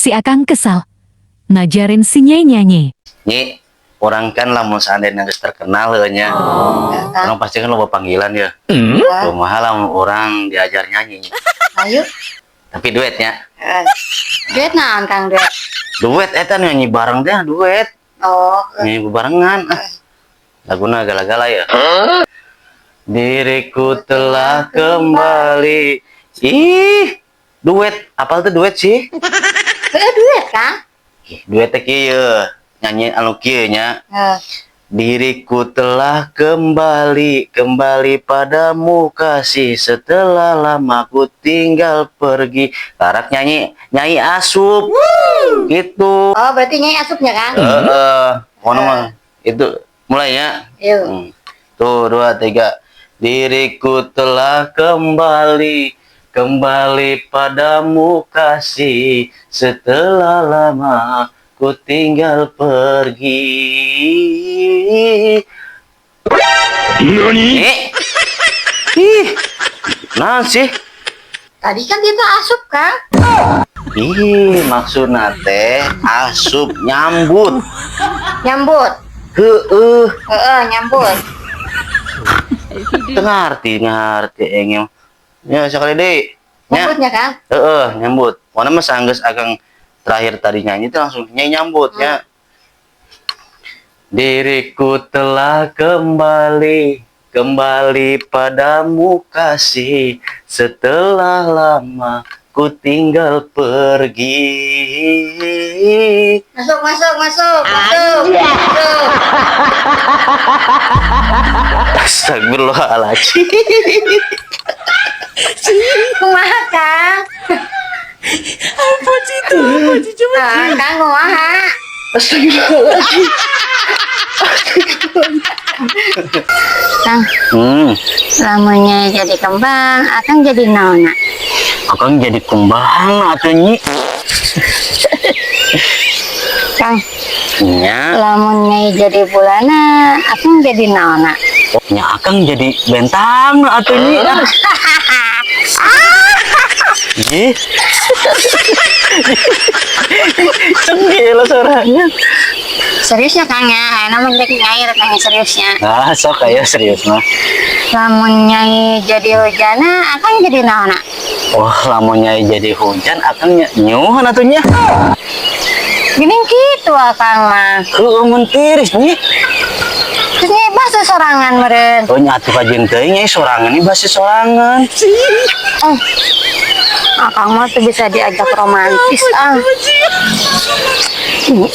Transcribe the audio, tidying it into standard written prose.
si Akang kesal. Ngajarin si Nyai nyanyi. Nyi, orang kan lamun seandainya geus terkenal nya. Orang pasti kan loba panggilan ya. Kumaha lamun orang diajar nyanyi. Ayo. Tapi duetnya. Duet naon Kang duet? Duet eta nyanyi bareng teh duet. Oh, Nyanyi bebarengan. Laguna gala-gala ya. Diriku telah kembali. Ih, duet. Apal tuh duet sih? duet Kang? Duet teh kieu. Nyanyi anu kieu nya. Diriku telah kembali padamu kasih setelah lama ku tinggal pergi. Larak nyanyi asup. Gitu. Oh, berarti Nyai asupnya Kang? Mana mah itu mulainya. Yuk. Tuh 2 3. Diriku telah kembali padamu kasih setelah lama ku tinggal pergi. Nani? Ih, nah sih. Tadi kan kita asup Kang? Ih, maksudna teh asup nyambut. Nyambut. Nyambut. Ngerti engem. Ya sekali deh. Nyambutnya Kang? Nyambut. Mana mah sanggeus Akang terakhir tadi nyanyi itu langsung nyanyi nyambut ya. Diriku telah kembali padamu kasih setelah lama ku tinggal pergi. Masuk. Astagfirullahaladzim. Kumaha Kang? Apa sih itu? Coba. Kang kumaha? Astagfirullahaladzim. Kang, lamanya jadi kembang, Akang jadi naona. Akang jadi kembang atuh nyi. Kang, Nya, lamunnya jadi bulana, Akang jadi naona. nya Akang jadi bentang atuh nyi. Ih. Segila suaranya. Seriusnya Kang ya, enak mendek Nyai Kang seriusnya. Sok kayak serius mah. Lamunnya jadi hujana, Akang jadi naona. Oh, lamun nyai jadi hujan Akang nyuhun atuh nya. Gini gitu Akang mah. Mun tiris nyi. Terus Nyai basuh sorangan meren. Oh nyatu kajeun teuing nyai sorangan ini basi sorangan. Akang mah tuh bisa diajak romantis Ini